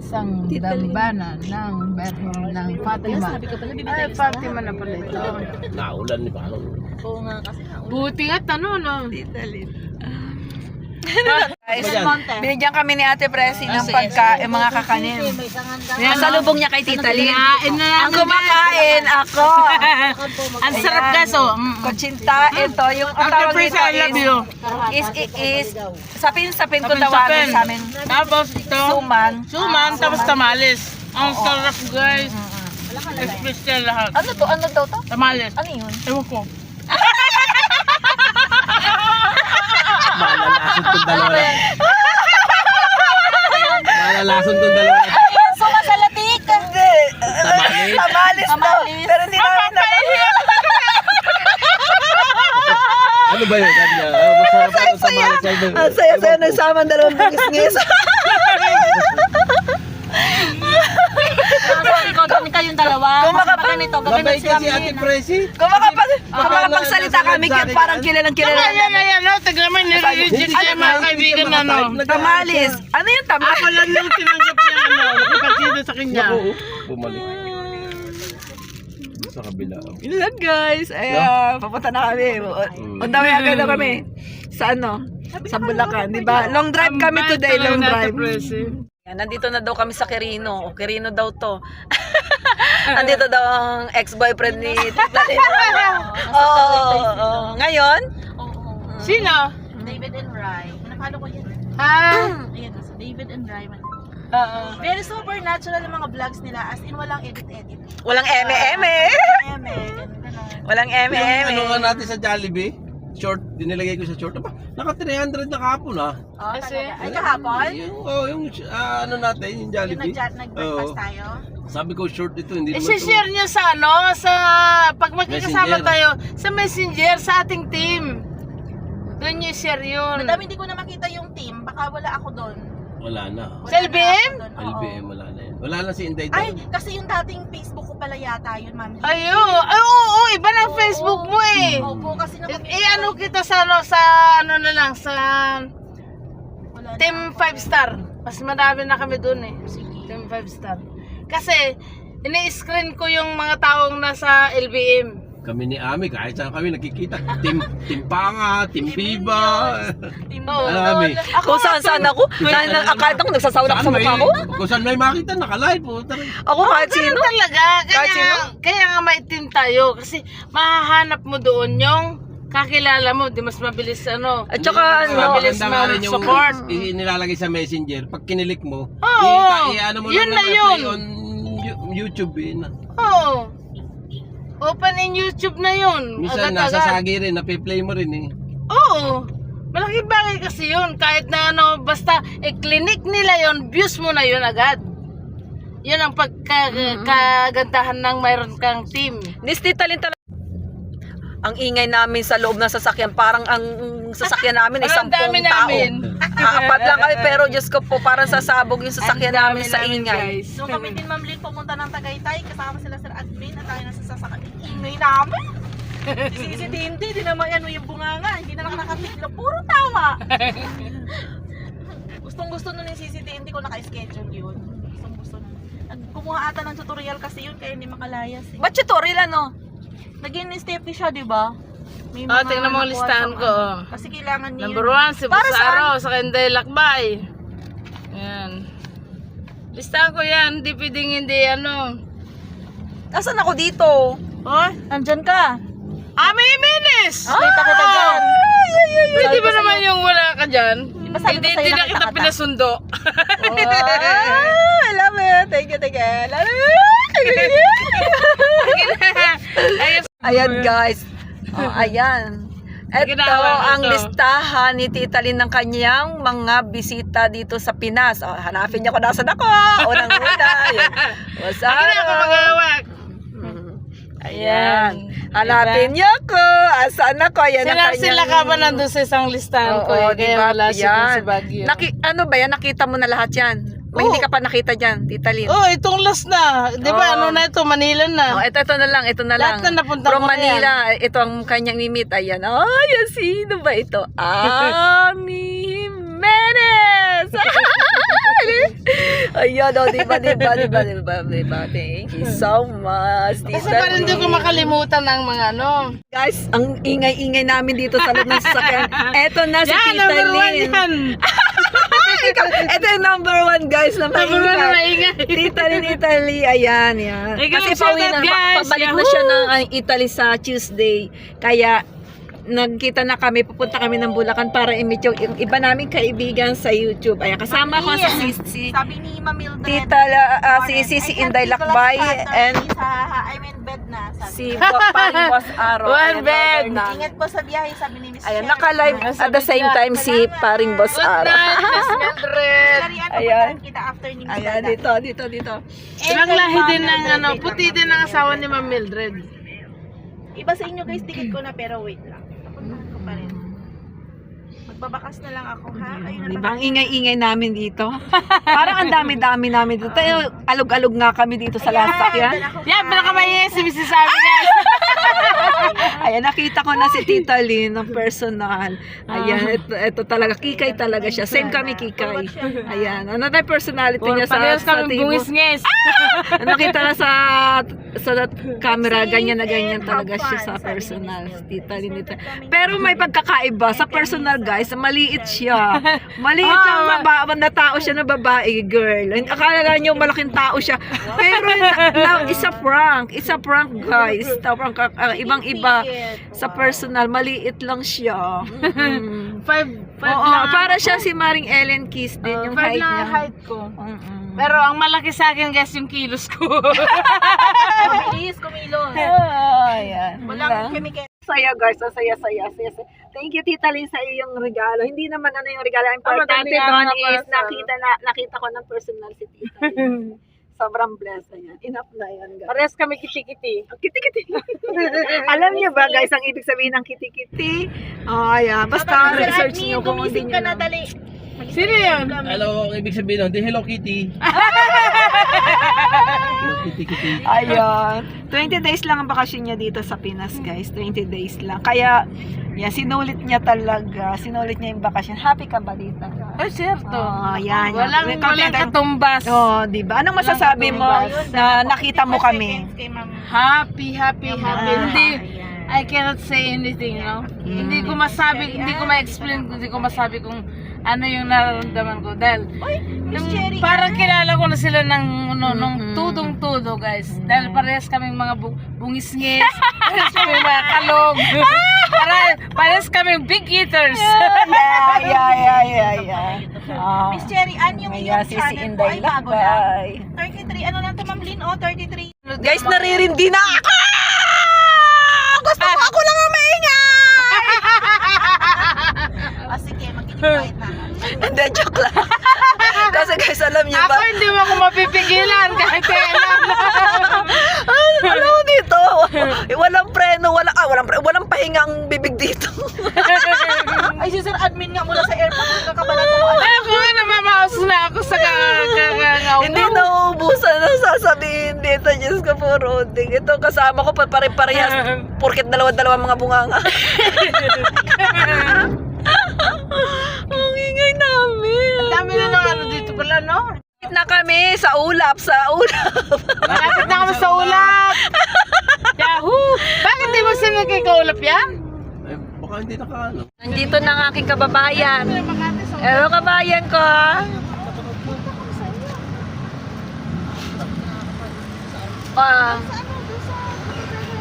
isang dambana ng Berhen ng Fatima. Ay, Fatima na pala ito. Naulan ni Paolo. Oo nga kasi. Buti nga tanong, no? Guys, binigyan kami ni Ate Presi ng pagkain, mga kakanin. Masalubong niya kay Tita Lynn. Ang kumakain, ako. Ang sarap gaso. Kutsinta, ito, yung ang tawag dito is sapin-sapin ko tawagin sa amin. Tapos ito, Suman. tapos tamales. Ang sarap, guys. Special lahat. Ano to? Ano daw to? Tamales. Ano yun? Ewan ko. Malalason tong dalawa na. Malalason tong dalawa na. Sumasalatik! Hindi. Tamales? Tamales daw. Pero hindi namin na. Ano ba yun? Masarap ang tamales. Ang saya-saya nagsama ang dalawang bungis-ngis. Ikaw din kayong dalawa. Kung ganito, Babay kasi Ate Presi. Kung makapagsalita kami, parang kilalang kilala Ayan, ayan, no? Tignan mo, nire-reject siya mga kaibigan na, no? Tamales. Ano yung tamales? Ako lang yung tinanggap niya, no? Nakipagsido sa kanya. Oo. Bumalik. Sa kabila. Ilan guys? Ayan, papunta na kami. On the way agad na kami. Sa ano? Sa Bulacan, di ba? Long drive kami today, long drive. Yan, nandito na daw kami sa Quirino. O, Quirino daw to. Nandito daw ang ex-boyfriend ni Tita Lynn. Oo. Ngayon? Sino? David and Rai. Napalo ko yan. Ha? Ayan, so David and Rai. Very super natural ang mga vlogs nila. As in, walang edit-edit. Walang eme-eme. Ganun. Walang eme-eme. Ano nga natin sa Jollibee? Short, dinilagay ko sa short. Aba, naka 300 na kahapon ah. Oh, Kasi- talaga. Ay, kahapon? Yung ano natin, yung Yung Jollibee. nag-breakfast Oo. tayo? Sabi ko short ito, hindi naman I-share niyo sa ano, sa pag magkakasama Messenger. tayo sa Messenger sa ating team. Doon niyo share yun. Madami hindi ko na makita yung team. Baka wala ako doon. Wala na. Sa LBM? LBM, wala na yan. Wala na si Inday Ay, doon. kasi yung dating Facebook ko pala yata yun, ma'am. Ayo, ay oo, iba ng Facebook mo eh. Opo, kasi Ano kita sa ano, sa ano na lang, sa wala na. Team 5 star. Mas marami na kami doon eh. Team 5 star. Kasi, ini-screen ko yung mga taong nasa LBM. Kami ni Ami, kahit saan kami nakikita. Team Panga, Team Viva. Oo. Ano kami? Kung saan ako, akala ko nagsasawla sa mukha ko. Kung saan may makita, nakalive po. Ako kahit sino. Ganun talaga. Kahit sino? Kaya nga may team tayo. Kasi mahahanap mo doon yung kakilala mo. Di mas mabilis ano. At saka ano, mabilis maganda nga rin yung support. nilalagay sa Messenger. Pag kinilik mo, Oo. ano mo Yun lang na na-play yun. on YouTube. Oo. Open in YouTube na yun. Minsan Agad-agad. nasasagi rin, napi-play mo rin eh. Oo. Malaking bagay kasi yun. Kahit na ano, basta clinic nila yun, views mo na yun agad. Yun ang kagandahan ng mayroon kang team. Miss Tita Lynn talaga. Ang ingay namin sa loob ng sasakyan, parang ang sasakyan namin ay Ang 10 dami tao. namin. Apat lang kami, pero Diyos ko po, parang sasabog yung sasakyan Ang dami namin sa ingay. guys. So kami din, Ma'am Lynn, pumunta ng Tagaytay. Kasama sila Sir Admin at tayo nasa sasakyan. Ingay namin. Si Tinti, di naman ano yung bunganga. Hindi na nakakatigla. Puro tawa. Gustong-gusto nun yung CCTV ko naka-schedule yun. Gustong-gusto nun. Kumuha ata ng tutorial kasi yun, kaya hindi makalayas eh. Ba't tutorial ano? Naging steppy siya, di ba? May Oh, mga tingnan mo ang nakuha listahan siyang ko. ano. Kasi kailangan niya Number 1, si Para Busaro, sa Kanday Lakbay. Ayan. Listahan ko yan, hindi pwedeng hindi ano. Nasaan ako dito? Oh, nandyan ka. Ami Jimenez! Kita kita dyan. Pwede ba naman yung wala ka dyan? ba sabi ko Hindi sa'yo na nakita kita kita? pinasundo. I love it. Thank you. Ayun. Ayan guys. Oh, ayan. Ito Ginawa ko ang to. listahan ni Tita Lynn ng kanyang mga bisita dito sa Pinas. Oh, hanapin niyo kung nasan ako. Unang-una. What's up? Ako na ako magawak. Ayan. Hanapin niyo ako. Asan ako? Ayan ang kanyang... Sila ka ba nandun sa isang listahan ko? Oo, Kaya diba? wala siya dun sa Yan. Baguio. Ano ba yan? Nakita mo na lahat yan? May Oo. hindi ka pa nakita dyan, Tita Lynn. Oh, itong last na. Di ba? Oo. Ano na ito? Manila na. Oh, ito na lang, ito na Lahat lang. na napunta From ko na Manila, ito ang kanyang mimit. Ayan. Ay, sino ba ito? Ami Jimenez! I Ayan, o, diba. Thank you so much, Kasi Tita parang hindi ko Lynn. makalimutan ng mga ano. Guys, ang ingay-ingay namin dito sa loob ng sasakyan. Eto na si Yan, Tita number one Lynn. yan. Ito yung number 1, guys, na Number one na maingay. maingay. Tita Lynn, Italy, ayan, yan. Ikaw, Kasi shout pauwi out, na, guys. pabalik na siya ng Italy sa Tuesday. Kaya, nagkita na kami, pupunta kami ng Bulacan para i-meet yung iba naming kaibigan sa YouTube. Ayan, kasama ko si Sabi ni Ma'am Mildred. Tita, si Inday Lakbay, and I'm in bed na. Sabi. si Paring Boss Aro. One Ayan, bed. na. Ingat po sa biyahe, sabi ni Miss Ayan, Cherry. naka-live at the same time si Paring Boss Good Aro. night, Miss Mildred. Cherry, ano Ayan. ba kita after ni Miss Ayan, Dada? dito. Ibang lahi din ng ano, puti din ang asawa ni Ma'am Mildred. Iba sa inyo guys, ticket ko na pero wait lang. Papuntahan ko pa rin. Magbabakas na lang ako ha. Ayun na Diba? Ang ingay-ingay namin dito. Parang ang dami-dami namin dito. Tayo, alog-alog nga kami dito sa lasakyan. Yan, pinakamayay si Mrs. Abby, guys. Ayan, nakita ko na si Tita Lynn ng personal. Ayan, ito talaga. Kikay talaga siya. Same kami kikay. Ayan, another personality niya sa Parehas kami table. bungis-ngis. Nakita na sa camera, ganyan na ganyan talaga siya sa personal. Tita Lynn. Pero may pagkakaiba. Sa personal, guys, maliit siya. Maliit lang na tao siya na babae, girl. Akala nyo malaking tao siya. Pero isa prank. Isa prank, guys. Prank, ibang-iba. Sa personal, maliit lang siya. Five Oo, lang. para siya si Maring Ellen Kiss din, yung Five height lang niya. ang height ko. Pero ang malaki sa akin, guys, yung kilos ko. Mabilis, kumilos. Ayan. Walang chemical. Saya, guys. Ang saya. Thank you, Tita Lynn, sa iyong regalo. Hindi naman ano yung regalo. Ang importante madali nga doon nga is para nakita ko ng personal si Tita Lynn. Sobrang blessed na yan. Enough na yan, guys. Parehas kami kiti-kiti. Ang kiti-kiti. Alam niyo ba, guys, ang ibig sabihin ng kiti-kiti? Ayan. Basta research niyo kung hindi Gumising niyo ka na, alam. dali. Sino yun? Hello, ang ibig sabihin nun, di Hello Kitty. Hello Kitty. Ayun. 20 days lang ang bakasyon niya dito sa Pinas, guys. 20 days lang. Kaya, yan, sinulit niya talaga. Sinulit niya yung bakasyon. Happy ka ba dito? Ay, certo. Oh, yan. Walang katumbas. Oh, di ba? Anong masasabi mo na nakita mo kami? Kay Ma'am. Happy. Hindi, I cannot say anything, no? Hindi ko masabi, hindi ko ma-explain, hindi ko masabi kung ano yung nararamdaman ko. Dahil, Miss Cherry, parang kilala ko na sila nung tudong-tudo, guys. Dahil parehas kaming mga bungis-ngis, parehas kaming mga kalog, parehas kaming big eaters. Yeah. Oh. Miss Cherry, yung Ayan, iyong si channel po Inday ay bago na. Lakbay. 33, ano lang to Ma'am Lynn? 33. Guys, naririndi na ako! Gusto ko ako lang ang maingay! Sige, mag-invite na. Hindi, joke lang. Kasi guys, alam niyo Ako ba? hindi mo ako mapipigilan kahit kailan. Ano dito? Walang preno, walang pahinga ang bibig dito. Ay, si Sir Admin nga mula sa airport. Kakabalan ko ano. Ay, ako nga namamaos na ako sa kakangaw. Hindi na uubusan ang sasabihin dito. Diyos ko po, Roding. Ito kasama ko pare-parehas. Porket dalawa-dalawa mga bunganga. Ang ingay namin. Dami na ng ano dito pala, no? Malapit na kami sa ulap. Malapit na kami sa ulap. Yahoo! Bakit di mo sinagkikaulap yan? Ay, baka hindi nakaano. Nandito na ang aking kababayan. Hello, kabayan ko.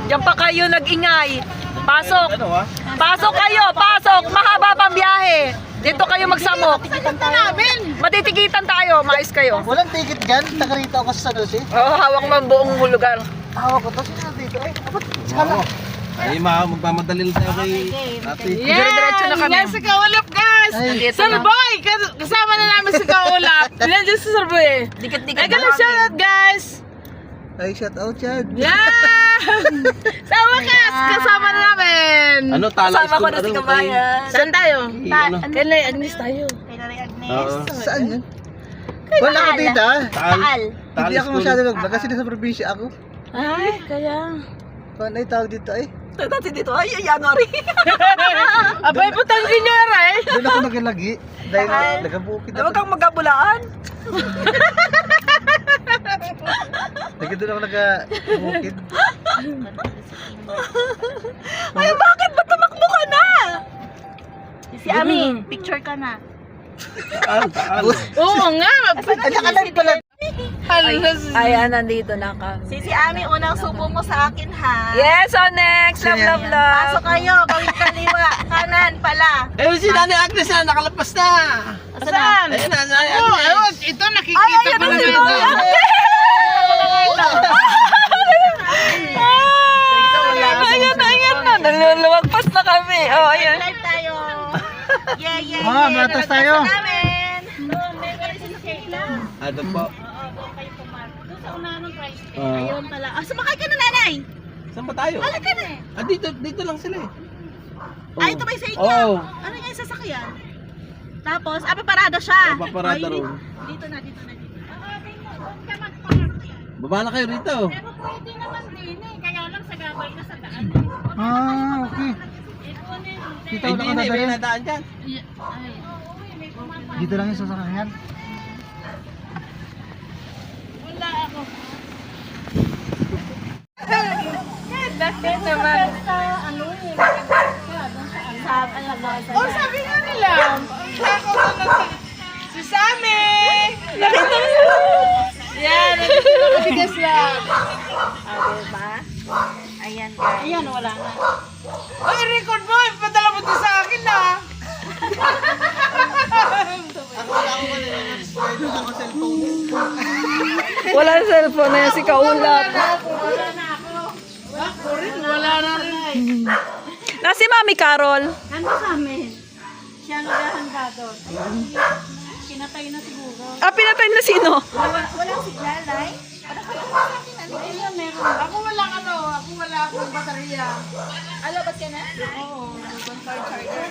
Diyan pa kayo nag-ingay. Pasok. Ano ha? Pasok kayo, pasok. Mahaba pang biyahe. Dito kayo magsamok. Matitikitan tayo, maayos kayo. Walang ticket gan, taga rito ako sa San Jose. Oo, hawak mo ang buong lugar. Hawak ko to, sino dito? Ay, Oo. Ay, magmamadali lang tayo kay ate. Dire-diretso na kami. Yan si Kaulap, guys! Nandito Sir na. Boy! Kasama na namin si Kaulap. Nandiyan si Sir Boy. Dikit-dikit Ay, na ganun siya, kami. guys! ay shout out Chad. Yan! Sa wakas, kasama na namin! Ano, tala Kasama ko na si kabayan. Saan tayo? Ano? Kailan Agnes tayo. Kay Nanay Agnes. Oo. Saan yan? Wala ka dito ah. Taal. Hindi ako masyado nagbaga, kasi nasa probinsya ako. Ay, kaya. Kung ano yung tawag dito ay? Dati dito, ay, January. Abay, putang ginyara eh. Doon ako nagalagi. Dahil nagabukid Huwag kang magabulaan. Doon ako nagabukid. Ay, bakit? Ba't tumakbo ka na? Si Ami, picture ka na. Oo nga. Ay, nakalive pala. Ayan, nandito na kami. Si Ami, unang subo mo sa akin ha. Yes, so next. Love, love, love. Pasok kayo, bawin kaliwa, kanan pala. Eh, si Nanay Agnes na, nakalapas na. Saan? Eh, Nanay Oo, Agnes. ito nakikita ko na dito. Ayan na. Naluluwagpas na kami. Oh, ayan. Live tayo. Yeah, yeah, Mga matas tayo. namin. Ano po? Ayun pala. Ah, sumakay ka na, nanay. Saan ba tayo? Balik ka na eh. Dito lang sila eh. Ah, ito ba yung sa inyo? Oo. Ano yung sasakyan? Tapos, paparada siya. Paparada Ay, roon. Dito na. Baba na kayo rito. Ah, okay. Dito Eh, ako hindi na, iba yung nakadaan. nadaan dyan. Dito lang yung sasakyan. Oh, sabi nga nila. Si Sammy! Nakita mo. Yan, nandito na kabigas lang. Ayan, guys. Ayan, wala na. Ay, record mo. Ipadala mo ito sa akin na. Wala sa cellphone na yan si Kaulap. Ako rin, wala na rin. Na si Mami Carol. Ano sa amin? Siya naghahanda doon. Pinatay na siguro. Ah, pinatay na sino? Walang siglalay. Ayun, meron. Ako wala akong baterya. Alabas ka na? Oo, car charger.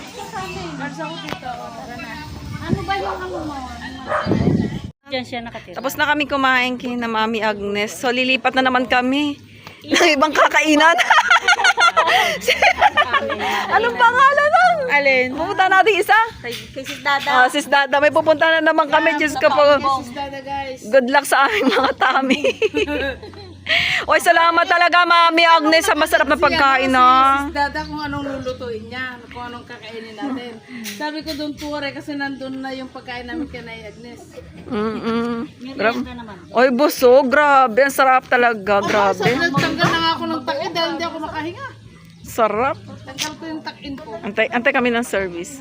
Cards ako dito. Ano ba yung ano mo? Diyan siya nakatira. Tapos na kami kumain kay na Mami Agnes. So lilipat na naman kami ng ibang kakainan. Anong pangalan nun? Alin? Pupunta natin isa. Kay Sis Dada. Sis Dada, may pupunta na naman kami. Diyos ko po. Dada guys. Good luck sa aming mga tami. Oy, salamat talaga Mami Agnes sa masarap na pagkain na. Si Dada kung anong lulutuin niya, kung anong kakainin natin. Sabi ko doon pure kasi nandun na yung pagkain namin kay Nay Agnes. Oy, busog. Grabe. Ang sarap talaga. Grabe. Nagtanggal na nga ako ng takin dahil hindi ako makahinga. Sarap. Tanggal ko yung takin ko. Antay kami ng service.